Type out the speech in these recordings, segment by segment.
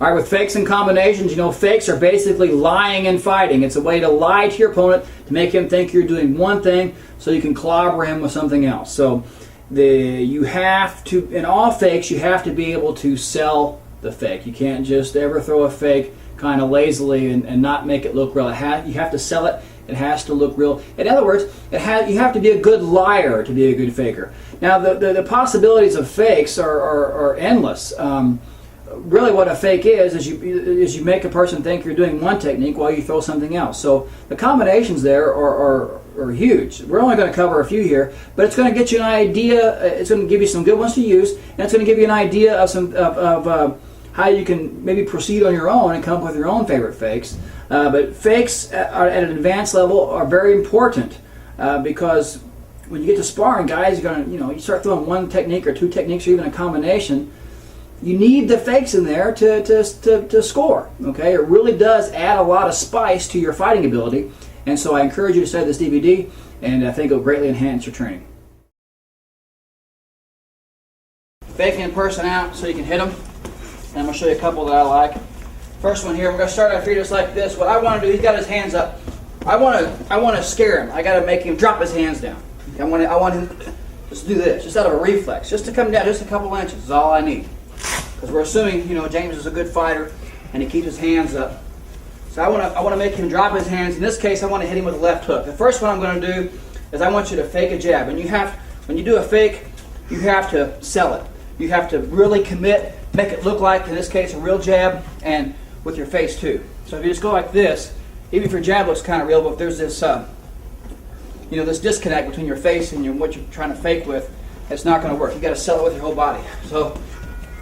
All right, with fakes and combinations, you know, fakes are basically lying and fighting. It's a way to lie to your opponent to make him think you're doing one thing so you can clobber him with something else. So you have to, in all fakes, you have to be able to sell the fake. You can't just ever throw a fake kind of lazily and not make it look real. You have to sell it. It has to look real. In other words, you have to be a good liar to be a good faker. Now, the possibilities of fakes are endless. Really what a fake is you make a person think you're doing one technique while you throw something else. So the combinations there are huge. We're only going to cover a few here, but it's going to get you an idea. It's going to give you some good ones to use, and it's going to give you an idea of how you can maybe proceed on your own and come up with your own favorite fakes. But fakes at an advanced level are very important because when you get to sparring, guys, you're going to, you start throwing one technique or two techniques or even a combination. You need the fakes in there to score. Okay, it really does add a lot of spice to your fighting ability, and so I encourage you to study this DVD, and I think it'll greatly enhance your training. Faking a person out so you can hit them, and I'm going to show you a couple that I like. First one here, we're going to start off here just like this. What I want to do, he's got his hands up. I want to scare him. I got to make him drop his hands down. I want him to just do this, just out of a reflex, just to come down just a couple inches is all I need. Because we're assuming, James is a good fighter and he keeps his hands up. So I want to make him drop his hands. In this case, I want to hit him with a left hook. The first one I'm going to do is I want you to fake a jab. And when you do a fake, you have to sell it. You have to really commit, make it look like, in this case, a real jab, and with your face too. So if you just go like this, even if your jab looks kind of real, but if there's this, this disconnect between your face and what you're trying to fake with, it's not going to work. You got to sell it with your whole body. So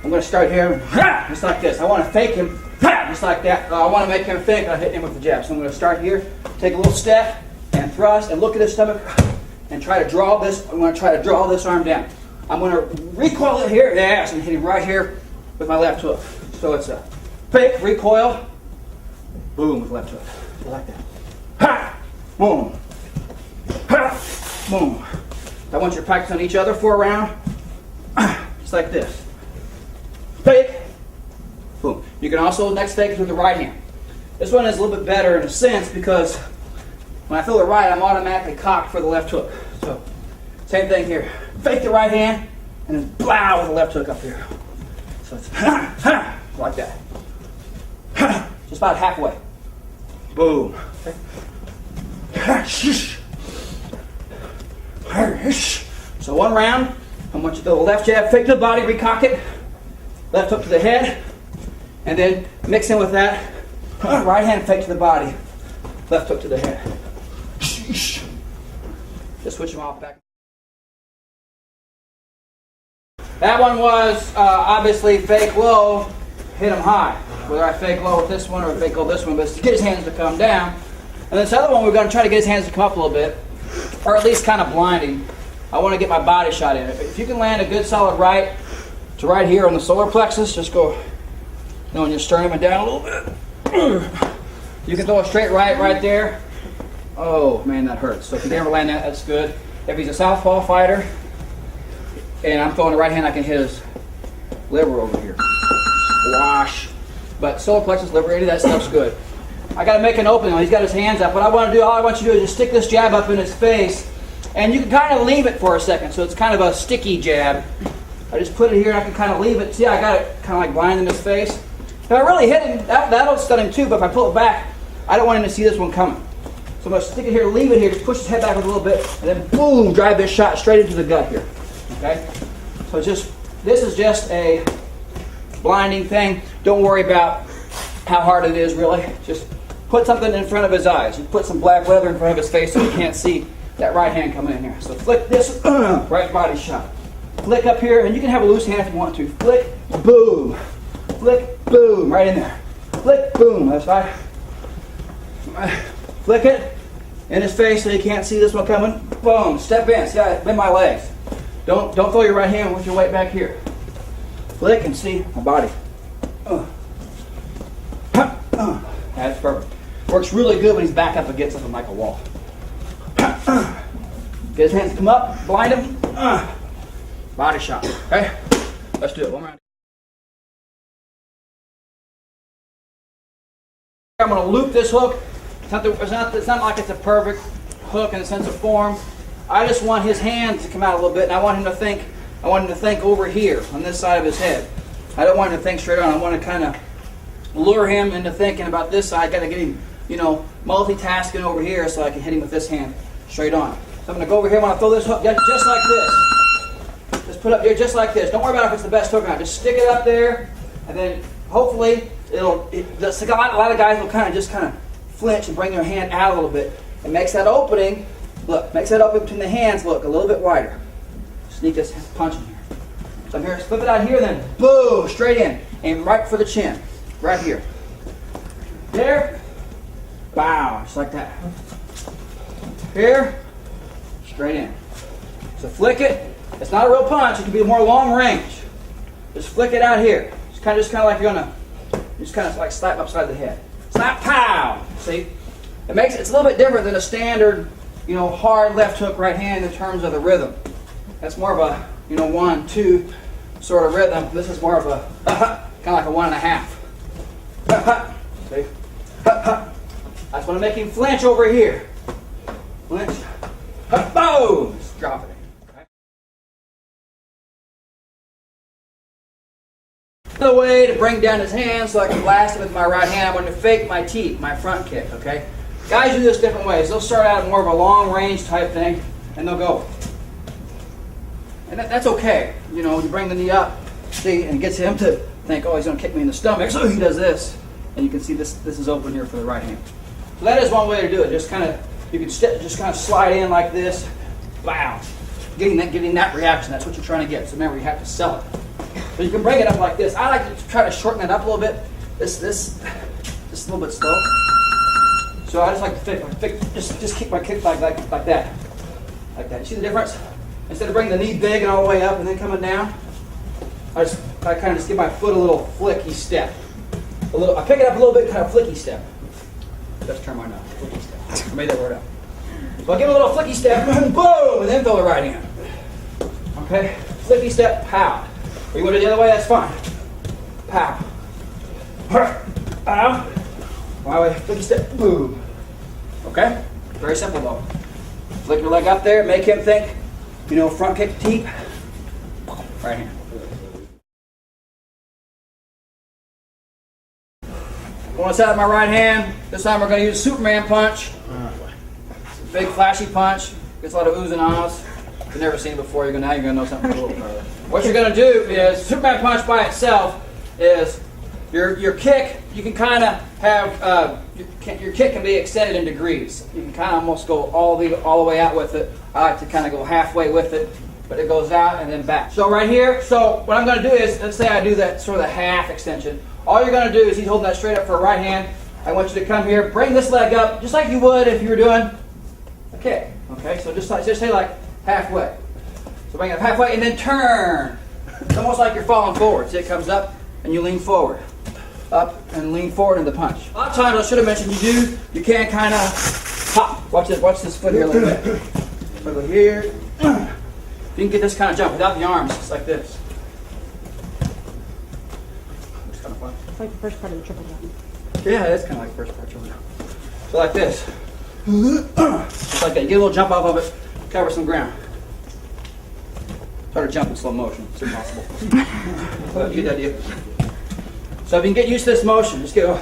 I'm going to start here, just like this. I want to fake him, just like that. I want to make him think I hit him with the jab. So I'm going to start here, take a little step, and thrust, and look at his stomach, and try to draw this. I'm going to try to draw this arm down. I'm going to recoil it here, yes, and hit him right here with my left hook. So it's a fake, recoil, boom, with left hook. So like that. Ha! Boom. Ha! Boom. I want you to practice on each other for a round, just like this. Fake, boom. You can also next fake it with the right hand. This one is a little bit better in a sense because when I throw the right, I'm automatically cocked for the left hook. So same thing here. Fake the right hand and then blow with the left hook up here. So it's like that. Just about halfway. Boom. So one round, I want you to throw the left jab, fake to the body, recock it. Left hook to the head, and then mix in with that right hand fake to the body, left hook to the head. Just switch them off back. That one was obviously fake low, hit him high. Whether I fake low with this one or fake low with this one, but to get his hands to come down. And this other one, we're going to try to get his hands to come up a little bit, or at least kind of blinding. I want to get my body shot in. If you can land a good solid right to right here on the solar plexus, just go on your sternum and down a little bit. You can throw a straight right there. Oh man, that hurts. So if you can ever land that, that's good. If he's a southpaw fighter and I'm throwing the right hand, I can hit his liver over here. Squash. But solar plexus, liver, any of that stuff's good. I got to make an opening. He's got his hands up. What I want to do, all I want you to do is just stick this jab up in his face, and you can kind of leave it for a second. So it's kind of a sticky jab. I just put it here and I can kind of leave it. See, I got it kind of like blind in his face. If I really hit him, that'll stun him too, but if I pull it back, I don't want him to see this one coming. So I'm going to stick it here, leave it here, just push his head back a little bit, and then boom, drive this shot straight into the gut here. Okay? So this is just a blinding thing. Don't worry about how hard it is really. Just put something in front of his eyes. You put some black leather in front of his face so he can't see that right hand coming in here. So flick this, right body shot. Flick up here, and you can have a loose hand if you want to. Flick, boom. Flick, boom, right in there. Flick, boom, that's right. Flick it in his face so he can't see this one coming. Boom, step in. See, I bend my legs. Don't throw your right hand with your weight back here. Flick and see my body. That's perfect. Works really good when he's back up against something like a wall. Get his hands come up, blind him. Body shot. Okay? Let's do it. One round. I'm going to loop this hook. It's not like it's a perfect hook in the sense of form. I just want his hands to come out a little bit, and I want him to think. I want him to think over here on this side of his head. I don't want him to think straight on. I want to kind of lure him into thinking about this side. I got to get him, multitasking over here so I can hit him with this hand straight on. So I'm going to go over here. I want to throw this hook just like this. Just put it up here just like this. Don't worry about if it's the best hook or not. Just stick it up there, and then hopefully a lot of guys will kind of flinch and bring their hand out a little bit. It makes that opening, look, makes that opening between the hands look a little bit wider. Sneak this punch in here. So I'm here, flip it out here, then boom, straight in. Aim right for the chin, right here. There, bow, just like that. Here, straight in. So flick it. It's not a real punch. It can be more long range. Just flick it out here. Just kind of like you're gonna, just kind of like slap upside the head. Slap, pow. See, it's a little bit different than a standard, hard left hook right hand in terms of the rhythm. That's more of a, 1-2 sort of rhythm. This is more of a kind of like a 1.5. See, that's going to make him flinch over here. Flinch, boom. Just drop it. Another way to bring down his hands so I can blast him with my right hand, I'm going to fake my teep, my front kick, okay? Guys do this different ways. They'll start out more of a long range type thing, and they'll go. And that's okay. You bring the knee up, see, and it gets him to think, oh, he's going to kick me in the stomach, so he does this. And you can see this is open here for the right hand. So that is one way to do it. You can just kind of slide in like this, wow. Getting that reaction, that's what you're trying to get. So remember, you have to sell it. But you can bring it up like this. I like to try to shorten it up a little bit. This a little bit slow. So I just like to just keep my kick like that. Like that. You see the difference? Instead of bringing the knee big and all the way up and then coming down, I kind of just give my foot a little flicky step. I pick it up a little bit, kind of flicky step. Best term I know, flicky step. I made that word up. So I give it a little flicky step, boom, and then throw the right hand. Okay? Flicky step, pow. Or you want to do it the other way, that's fine. Pow. Pow. My way, flicky step, boom. Okay? Very simple though. Flick your leg up there, make him think, front kick teep. Right hand. One side of my right hand. This time we're going to use Superman punch. Big flashy punch. Gets a lot of oohs and ahs. If you've never seen it before, now you're going to know something a little further. What you're going to do is, Superman punch by itself is your kick. You can kind of have, your kick can be extended in degrees. You can kind of almost go all the way out with it. I like to kind of go halfway with it, but it goes out and then back. So right here, so what I'm going to do is, let's say I do that sort of the half extension. All you're going to do is, he's holding that straight up for a right hand. I want you to come here, bring this leg up, just like you would if you were doing a kick. Okay, so just say like halfway. So bring it up halfway and then turn. It's almost like you're falling forward. See, it comes up and you lean forward. Up and lean forward in the punch. A lot of times, I should have mentioned, you can kind of hop. Watch this foot here a little bit. So go here. You can get this kind of jump without the arms, just like this. It's kind of fun. It's like the first part of the triple jump. Yeah, it's kind of like the first part of the triple jump. So like this. Just like that. You get a little jump off of it, cover some ground. Try to jump in slow motion. It's impossible. But you get the idea. So if you can get used to this motion, just go.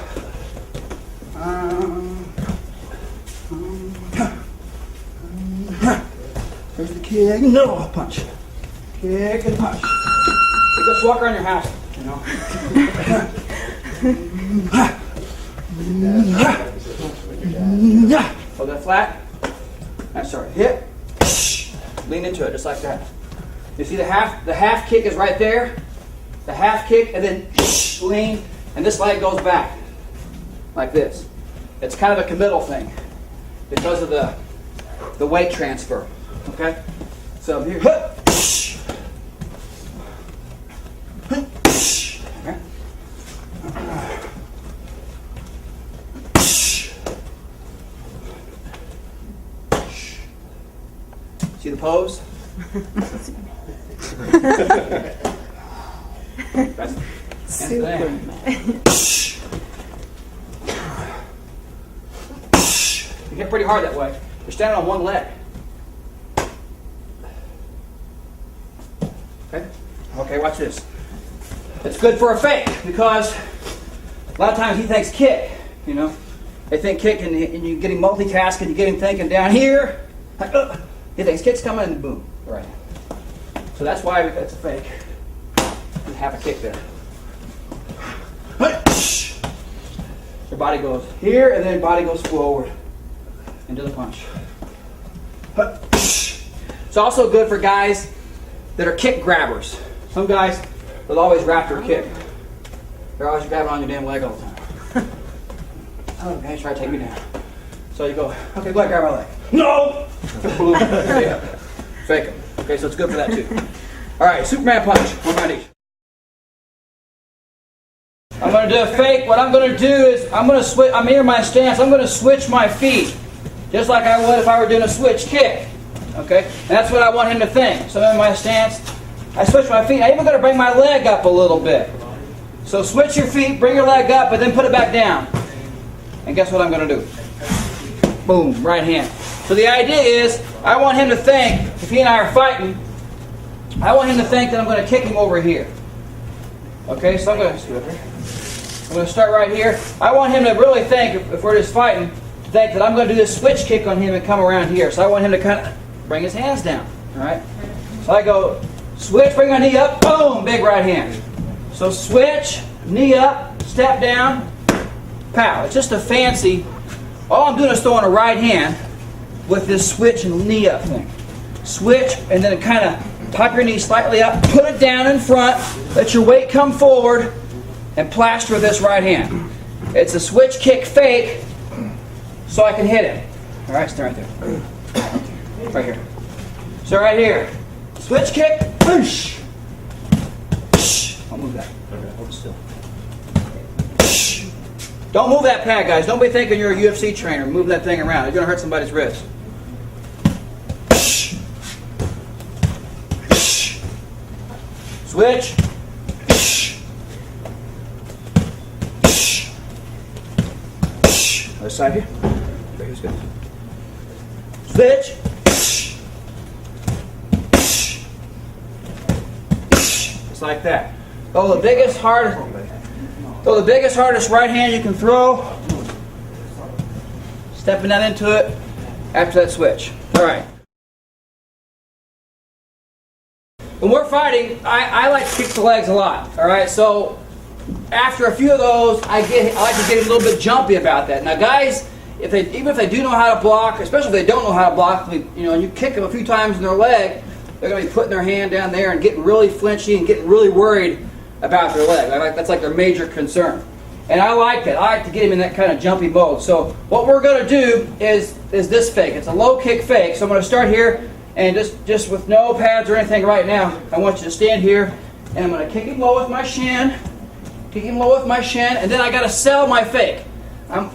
There's the kick. No, punch. Kick and punch. You just walk around your house, Hold that flat. That's sorry. Hit. Lean into it just like that. You see the half kick is right there. The half kick and then lean, and this leg goes back like this. It's kind of a committal thing because of the weight transfer. Okay? So here. Okay. See the pose? That's Superman. can hit pretty hard that way. You're standing on one leg. Okay? Okay, watch this. It's good for a fake because a lot of times he thinks kick, you know. They think kick and you get him multitasking, you get him thinking down here. Like, he thinks kick's coming and boom. Right. So that's why it's a fake. You have a kick there. Your body goes here and then body goes forward into the punch. It's also good for guys that are kick grabbers. Some guys will always wrap their kick. They're always grabbing on your damn leg all the time. Oh, okay, try to take me down. So you go, okay, go ahead, grab my leg. No! Yeah. Fake it. Okay, so it's good for that too. All right, Superman punch. 1 round each. I'm going to do a fake. What I'm going to do is I'm going to switch. I'm here in my stance. I'm going to switch my feet, just like I would if I were doing a switch kick. Okay, and that's what I want him to think. So I'm in my stance. I switch my feet. I'm even going to bring my leg up a little bit. So switch your feet, bring your leg up, but then put it back down. And guess what I'm going to do? Boom, right hand. So the idea is, I want him to think, if he and I are fighting, I want him to think that I'm going to kick him over here. Okay, so I'm going to start right here. I want him to really think, if we're just fighting, to think that I'm going to do this switch kick on him and come around here. So I want him to kind of bring his hands down. All right. So I go switch, bring my knee up, boom, big right hand. So switch, knee up, step down, pow. It's just a fancy. All I'm doing is throwing a right hand with this switch and knee up thing. Switch and then kind of pop your knee slightly up, put it down in front, let your weight come forward, and plaster with this right hand. It's a switch kick fake, so I can hit him. All right, stay right there. Right here. So right here, switch kick, push. I'll move that. Okay, hold still. Don't move that pad, guys. Don't be thinking you're a UFC trainer. Move that thing around. You're going to hurt somebody's wrist. Switch. Other side here. Right here's good. Switch. Just like that. Oh, the biggest, hardest right hand you can throw. Stepping that into it after that switch. All right. When we're fighting, I like to kick the legs a lot. All right, so after a few of those, I like to get a little bit jumpy about that. Now, guys, even if they do know how to block, especially if they don't know how to block, and you kick them a few times in their leg, they're going to be putting their hand down there and getting really flinchy and getting really worried about their leg. That's like their major concern. And I like that. I like to get him in that kind of jumpy mode. So what we're going to do is this fake. It's a low kick fake. So I'm going to start here. And just with no pads or anything right now, I want you to stand here, and I'm going to kick him low with my shin, and then I got to sell my fake. I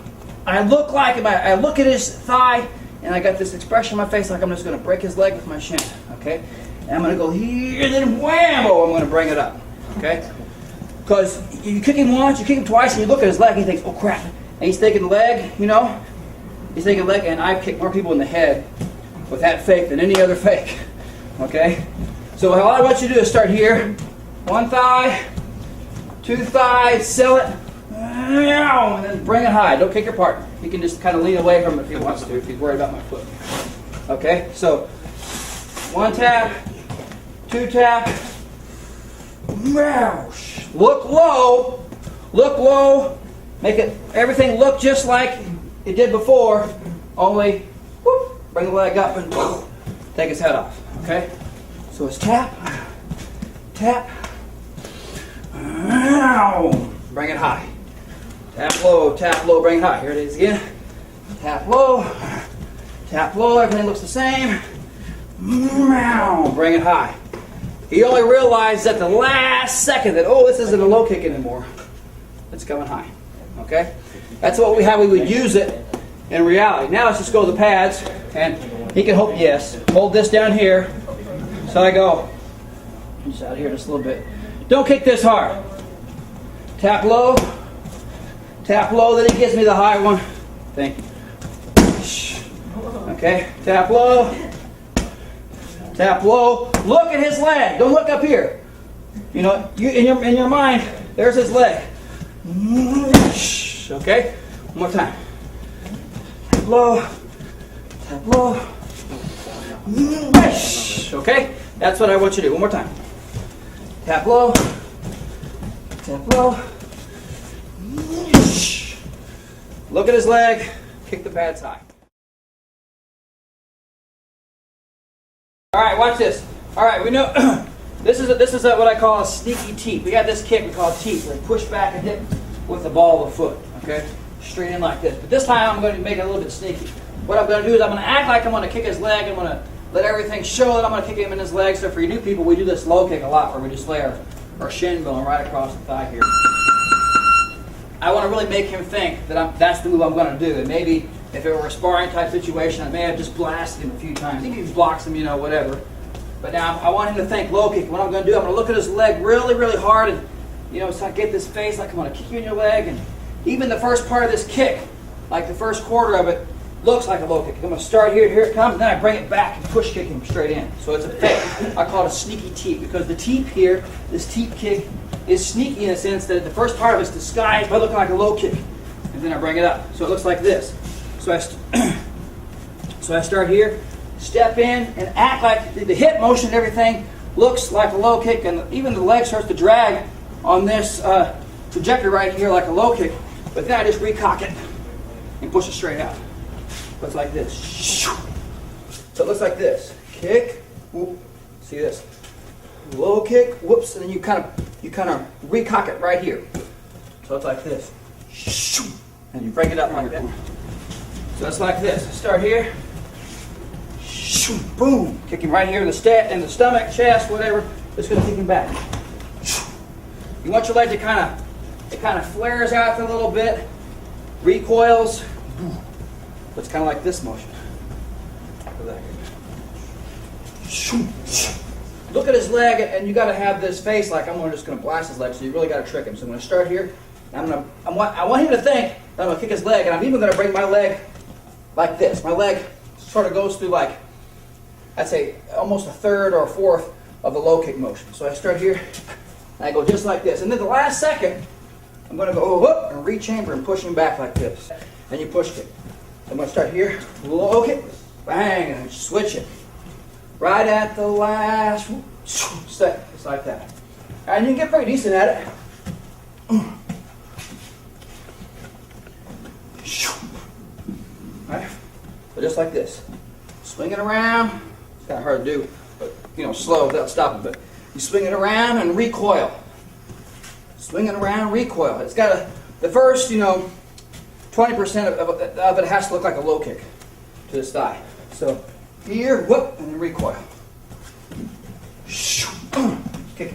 look at his thigh, and I got this expression on my face like I'm just going to break his leg with my shin, okay? And I'm going to go here, and then whammo, I'm going to bring it up, okay? Because you kick him once, you kick him twice, and you look at his leg, and he thinks, oh crap, and he's thinking leg, you know? He's thinking leg, and I've kicked more people in the head with that fake than any other fake, okay? So all I want you to do is start here, one thigh, two thighs, sell it, and then bring it high. Don't kick your partner. He can just kind of lean away from it if he wants to, if he's worried about my foot. Okay, so one tap, two tap, look low, make everything look just like it did before, only whoop, bring the leg up and take his head off, okay? So it's tap, tap, bring it high. Tap low, bring it high. Here it is again. Tap low, everything looks the same. Bring it high. He only realized at the last second that, oh, this isn't a low kick anymore. It's coming high, okay? That's how we would use it in reality. Now let's just go to the pads, and he can hold this down here. So I go just out here just a little bit. Don't kick this hard. Tap low, then he gives me the high one. Thank you. Okay, tap low. Tap low. Look at his leg. Don't look up here. You know, in your mind, there's his leg. Okay, one more time. Tap low. Tap low. Okay, that's what I want you to do. One more time. Tap low. Tap low. Look at his leg. Kick the pads high. All right, watch this. All right, we know this is what I call a sneaky teep. We got this kick we call teep. We push back and hit with the ball of the foot. Okay, straight in like this. But this time I'm going to make it a little bit sneaky. What I'm going to do is I'm going to act like I'm going to kick his leg. I'm going to let everything show that I'm going to kick him in his leg. So for you new people, we do this low kick a lot, where we just lay our shin bone right across the thigh here. I want to really make him think that that's the move I'm going to do. And maybe if it were a sparring type situation, I may have just blasted him a few times. He blocks him, you know, whatever. But now I want him to think low kick. What I'm going to do, I'm going to look at his leg really, really hard, and you know, so I get this face like I'm going to kick you in your leg. And even the first part of this kick, like the first quarter of it, looks like a low kick. I'm going to start here, here it comes, and then I bring it back and push kick him straight in. So it's a fake. I call it a sneaky teep, because the teep here, this teep kick, is sneaky in a sense that the first part of it's disguised by looking like a low kick, and then I bring it up. So it looks like this. So I start here, step in, and act like the hip motion and everything looks like a low kick, and even the leg starts to drag on this trajectory right here like a low kick. But then I just recock it and push it straight out. So it's like this. So it looks like this. Kick, whoop. See this? Low kick, whoops, and then you kind of recock it right here. So it's like this. And you break it up like that. So it's like this. Start here. Boom. Kick him right here in the stomach, chest, whatever. Just going to kick him back. You want your leg to kind of flares out a little bit, recoils. It's kind of like this motion. Look at his leg, and you got to have this face like I'm just going to blast his leg. So you really got to trick him. So I'm going to start here. I want him to think that I'm going to kick his leg, and I'm even going to bring my leg like this. My leg sort of goes through like, I'd say almost a third or a fourth of the low kick motion. So I start here, and I go just like this. And then the last second, I'm going to go whoop, and rechamber and push him back like this. And you push kick. I'm going to start here, low kick, bang, and switch it. Right at the last second, just like that. And you can get pretty decent at it. Right? So just like this. Swing it around. It's kind of hard to do, but you know, slow without stopping. But you swing it around and recoil. Swing it around, recoil. It's got the first, 20% of it has to look like a low kick to this thigh. So here, whoop, and then recoil. Kick.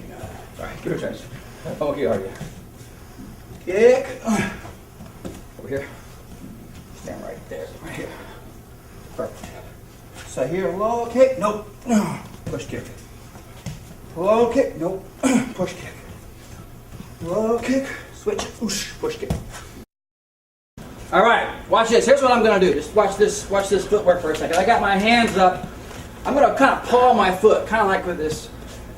Sorry, give it a chance. I won't get hard yet. Kick. Over here. Stand right there, right here. Perfect. So here, low kick, nope. Push kick. Low kick, nope. Push kick. Low kick, switch it, push kick. All right, watch this. Here's what I'm going to do. Just watch this footwork for a second. I got my hands up. I'm going to kind of paw my foot, kind of like with this,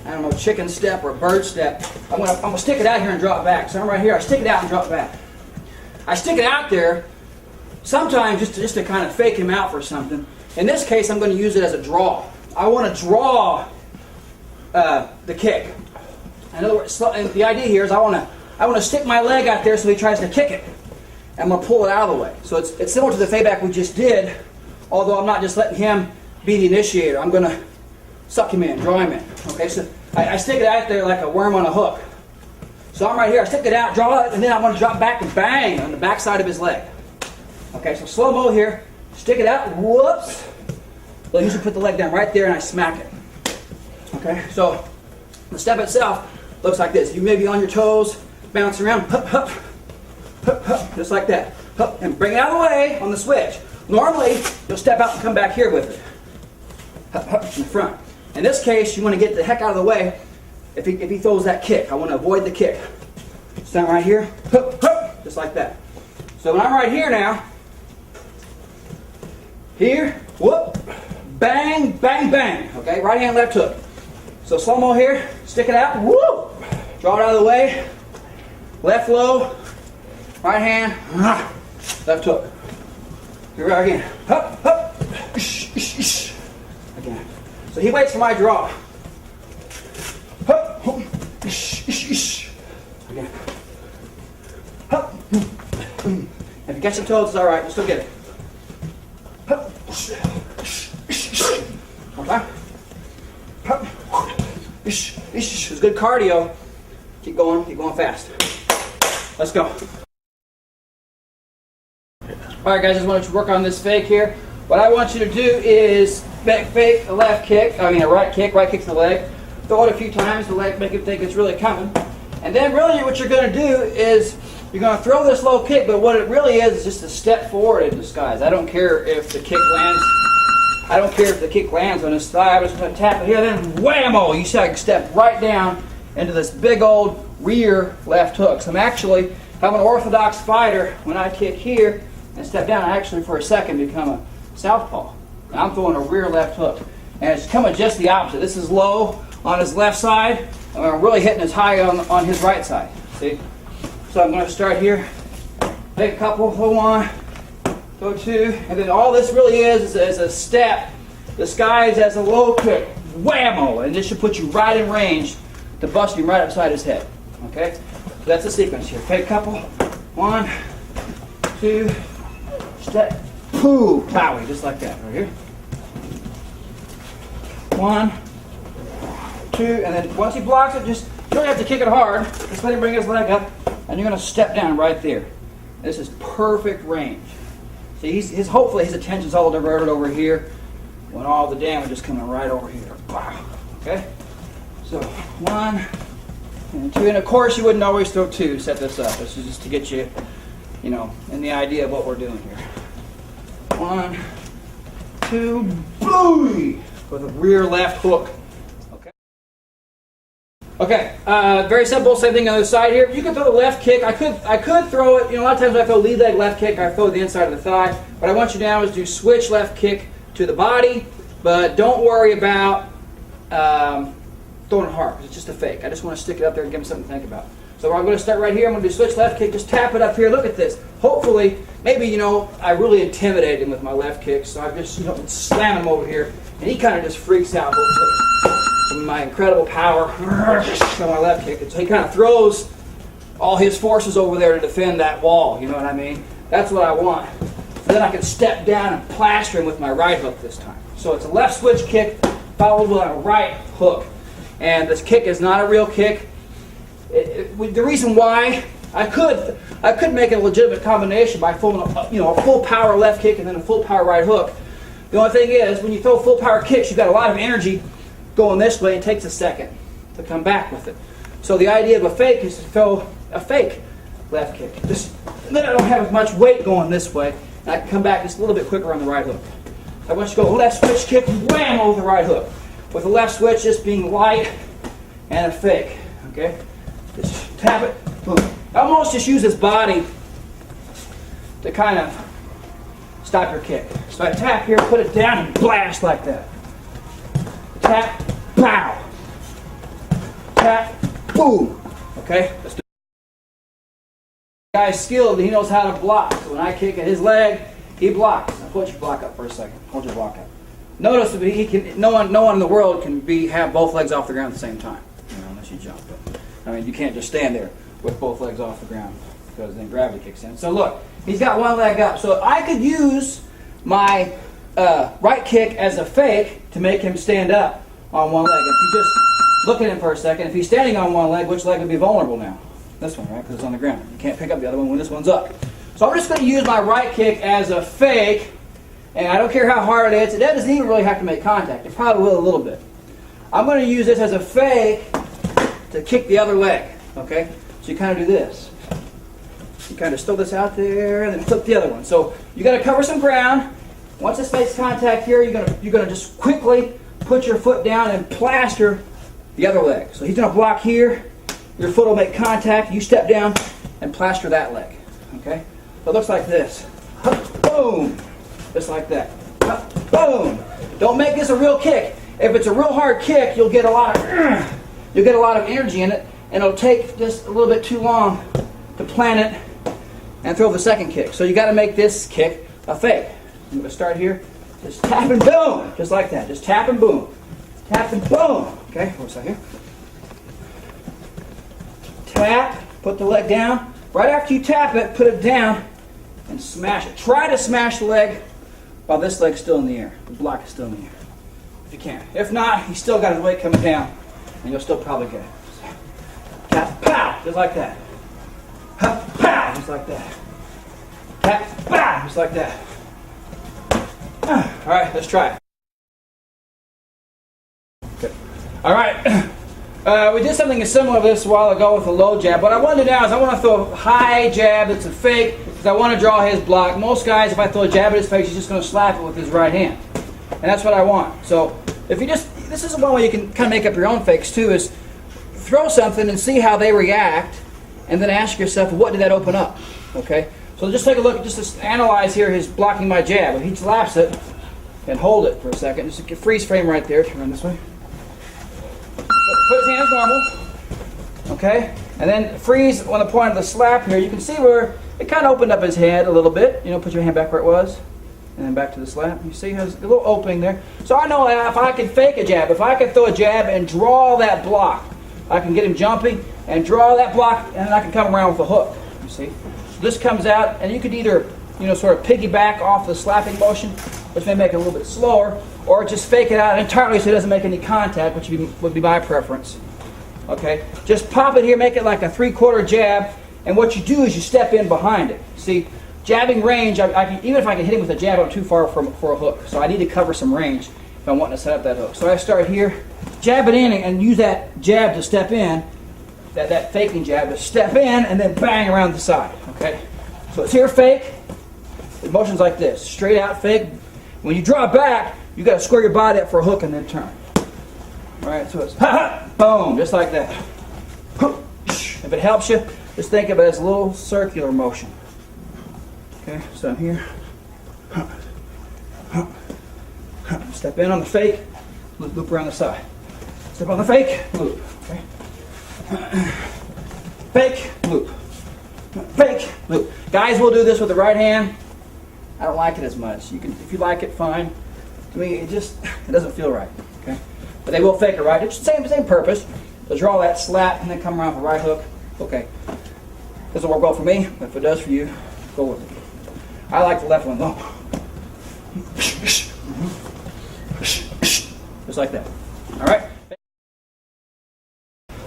I don't know, chicken step or bird step. I'm going to stick it out here and drop back. So I'm right here. I stick it out and drop back. I stick it out there sometimes just to kind of fake him out for something. In this case, I'm going to use it as a draw. I want to draw the kick. In other words, the idea here is I want to stick my leg out there so he tries to kick it. I'm going to pull it out of the way. So it's similar to the fade back we just did, although I'm not just letting him be the initiator. I'm going to suck him in, draw him in. Okay, so I stick it out there like a worm on a hook. So I'm right here. I stick it out, draw it, and then I want to drop back and bang on the back side of his leg. Okay, so slow-mo here. Stick it out. Whoops. I usually put the leg down right there and I smack it. Okay, so the step itself looks like this. You may be on your toes, bounce around, hup, hup, hup, hup, just like that. Hup, and bring it out of the way on the switch. Normally, you'll step out and come back here with it. Hup, hup, in the front. In this case, you want to get the heck out of the way if he throws that kick. I want to avoid the kick. Stand right here, hup, hup, just like that. So when I'm right here now, here, whoop, bang, bang, bang. Okay, right hand, left hook. So slow-mo here, stick it out, whoop, draw it out of the way, left low, right hand, left hook. Here we are again, hup, hup, again. So he waits for my draw. Hup, hup, again. Hup. If you catch some toes, it's all right. You'll still get it. Hup. One time. Hup. It's good cardio. Keep going fast. Let's go. All right, guys, I just want to work on this fake here. What I want you to do is fake a left kick. I mean, a right kick to the leg. Throw it a few times, the leg, make it think it's really coming. And then really what you're going to do is you're going to throw this low kick, but what it really is just a step forward in disguise. I don't care if the kick lands. I don't care if the kick lands on his thigh. I'm just going to tap it here, then whammo! You see I can step right down into this big old rear left hook. So I'm an orthodox fighter. When I kick here and step down, I actually for a second become a southpaw. And I'm throwing a rear left hook. And it's coming just the opposite. This is low on his left side, and I'm really hitting as high on his right side. See? So I'm going to start here, take a couple, throw one, throw two, and then all this really is a step disguised as a low kick. Whammo! And this should put you right in range to bust him right upside his head. Okay? So that's the sequence here. Take a couple, one, two, step, poo, powie, just like that, right here. One, two, and then once he blocks it, you don't have to kick it hard. Just let him bring his leg up, and you're going to step down right there. This is perfect range. See, hopefully his attention's all diverted over here when all the damage is coming right over here. Wow. Okay? So, one, and two, and of course you wouldn't always throw two to set this up. This is just to get you, in the idea of what we're doing here. One, two, booey! With a rear left hook. Okay, very simple. Same thing on the other side here. You can throw the left kick. I could throw it. A lot of times when I throw lead leg left kick, I throw the inside of the thigh. What I want you now is to switch left kick to the body, but don't worry about throwing it hard because it's just a fake. I just want to stick it up there and give him something to think about. So I'm going to start right here. I'm going to do switch left kick. Just tap it up here. Look at this. Hopefully, maybe I really intimidated him with my left kick, so I just slam him over here, and he kind of just freaks out. From my incredible power on my left kick. So he kind of throws all his forces over there to defend that wall, you know what I mean? That's what I want. So then I can step down and plaster him with my right hook this time. So it's a left switch kick followed with a right hook. And this kick is not a real kick. The reason why, I could make it a legitimate combination by throwing a full power left kick and then a full power right hook. The only thing is, when you throw full power kicks, you've got a lot of energy going this way. It takes a second to come back with it. So the idea of a fake is to throw a fake left kick. Then I don't have as much weight going this way, and I can come back just a little bit quicker on the right hook. I want you to go left switch kick, wham, over the right hook. With the left switch just being light and a fake. Okay? Just tap it, boom. I almost just use his body to kind of stop your kick. So I tap here, put it down, and blast like that. Tap, pow. Tap, boom. Okay? Let's do it. The guy's skilled, he knows how to block. So when I kick at his leg, he blocks. Now put your block up for a second. Hold your block up. Notice that no one in the world can have both legs off the ground at the same time. Unless you jump. But, you can't just stand there with both legs off the ground because then gravity kicks in. So look, he's got one leg up. So I could use my right kick as a fake to make him stand up on one leg. If you just look at him for a second, if he's standing on one leg, which leg would be vulnerable now? This one, right? Because it's on the ground. You can't pick up the other one when this one's up. So I'm just going to use my right kick as a fake, and I don't care how hard it is. It doesn't even really have to make contact. It probably will a little bit. I'm going to use this as a fake to kick the other leg. Okay? So you kind of do this. You kind of throw this out there and then flip the other one. So you got to cover some ground. Once this makes contact here, you're going to just quickly put your foot down and plaster the other leg. So he's going to block here. Your foot will make contact. You step down and plaster that leg. Okay? So it looks like this. Boom! Just like that. Boom. Don't make this a real kick. If it's a real hard kick, you'll get a lot of energy in it, and it'll take just a little bit too long to plant it and throw the second kick. So you got to make this kick a fake. I'm going to start here. Just tap and boom, just like that. Just tap and boom, tap and boom. Okay, one second. Tap, put the leg down. Right after you tap it, put it down and smash it. Try to smash the leg while this leg's still in the air. The block is still in the air, if you can. If not, he's still got his weight coming down, and you'll still probably get it. Tap, pow, just like that. Hup, pow, just like that. Tap, pow, just like that. All right, let's try it. Okay. All right. We did something similar to this a while ago with a low jab. What I want to do now is I want to throw a high jab that's a fake because I want to draw his block. Most guys, if I throw a jab at his face, he's just going to slap it with his right hand. And that's what I want. So if you just, this is one way you can kind of make up your own fakes too, is throw something and see how they react and then ask yourself, what did that open up? Okay? So just take a look, just to analyze here his blocking my jab. If he slaps it, and hold it for a second. Just a freeze frame right there. Turn this way. Put his hands normal. Okay? And then freeze on the point of the slap here. You can see where it kind of opened up his head a little bit. You know, put your hand back where it was. And then back to the slap. You see there's a little opening there. So I know if I can fake a jab, if I can throw a jab and draw that block, I can get him jumping and draw that block, and then I can come around with a hook. You see? So this comes out, and you could either, you know, sort of piggyback off the slapping motion, which may make it a little bit slower, or just fake it out entirely so it doesn't make any contact, which would be my preference. Okay? Just pop it here, make it like a 3/4 jab, and what you do is you step in behind it. See, jabbing range, even if I can hit him with a jab, I'm too far for a hook. So I need to cover some range if I'm wanting to set up that hook. So I start here, jab it in, and use that jab to step in, that faking jab to step in, and then bang around the side. Okay? So it's here fake. The motion's like this, straight out fake. When you draw back, you got to square your body up for a hook and then turn. All right, so it's boom, just like that. If it helps you, just think of it as a little circular motion. Okay, so I'm here. Step in on the fake, loop around the side. Step on the fake, loop. Okay. Fake, loop. Fake, loop. Guys will do this with the right hand. I don't like it as much. You can, if you like it, fine. To me, it doesn't feel right. Okay, but they will fake it right. It's the same purpose. They'll draw that slap and then come around with a right hook. Okay, doesn't work well for me, but if it does for you, go with it. I like the left one though. Just like that. All right.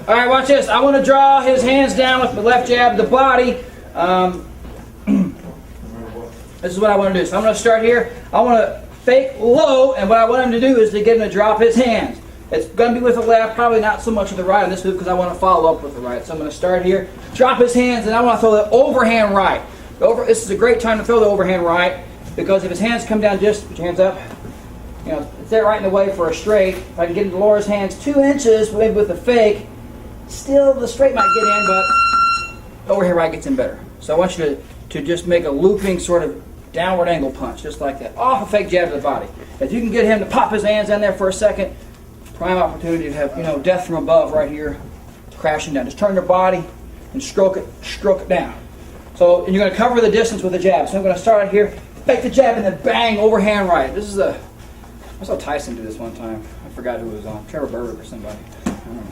All right, watch this. I want to draw his hands down with the left jab, the body. This is what I want to do. So I'm going to start here. I want to fake low, and what I want him to do is to get him to drop his hands. It's going to be with the left, probably not so much with the right on this move because I want to follow up with the right. So I'm going to start here, drop his hands, and I want to throw the overhand right. This is a great time to throw the overhand right because if his hands come down, just put your hands up. You know, it's there right in the way for a straight. If I can get him to lower his hands 2 inches, maybe with the fake, still the straight might get in, but overhand right gets in better. So I want you to just make a looping sort of downward angle punch, just like that, off a fake jab to the body. If you can get him to pop his hands in there for a second, prime opportunity to have, you know, death from above right here, crashing down. Just turn your body and stroke it down. So, and you're going to cover the distance with a jab. So I'm going to start out here, fake the jab, and then bang, overhand right. This is I saw Tyson do this one time. I forgot who it was on, Trevor Burke or somebody. I don't know.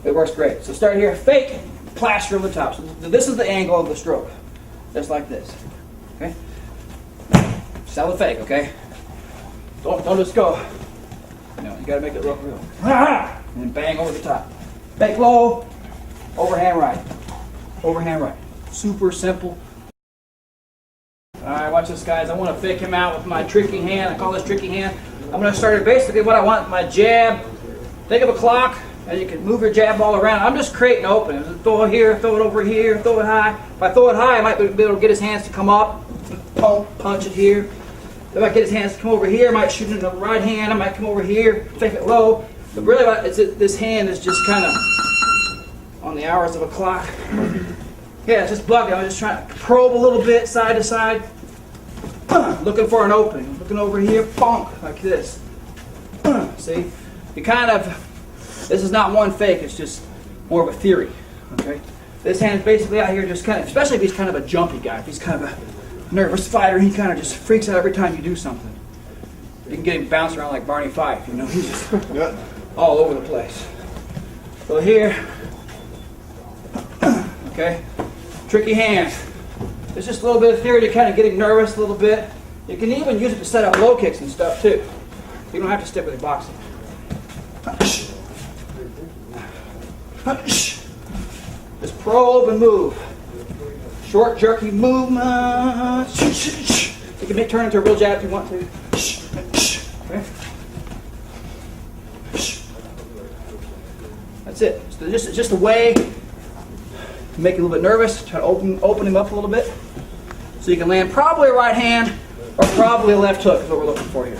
It works great. So start here, fake, plaster over the top. So this is the angle of the stroke, just like this. Okay. Sell the fake, okay? Don't just go. You know, you gotta make it look real. And then bang over the top. Fake low, overhand right. Overhand right. Super simple. Alright, watch this, guys. I want to fake him out with my tricky hand. I call this tricky hand. I'm going to start it basically what I want, my jab. Think of a clock, and you can move your jab all around. I'm just creating openings. Throw it here, throw it over here, throw it high. If I throw it high, I might be able to get his hands to come up, punch it here. If I get his hands to come over here, I might shoot it in the right hand. I might come over here, fake it low. But really, this hand is just kind of on the hours of a clock. Yeah, it's just bugging. I'm just trying to probe a little bit, side to side. Looking for an opening. Looking over here, bonk, like this. See? You kind of, this is not one fake, it's just more of a theory. Okay? This hand is basically out here just kind of, especially if he's kind of a jumpy guy, if he's kind of a nervous fighter, he kind of just freaks out every time you do something. You can get him bouncing around like Barney Fife, you know, he's just all over the place. So here, okay, tricky hand. It's just a little bit of theory to kind of get him nervous a little bit. You can even use it to set up low kicks and stuff too. You don't have to stick with your boxing. Just probe and move. Short, jerky movements. You can turn into a real jab if you want to. Okay. That's it. It's just a way to make you a little bit nervous. Try to open him up a little bit. So you can land probably a right hand or probably a left hook is what we're looking for here.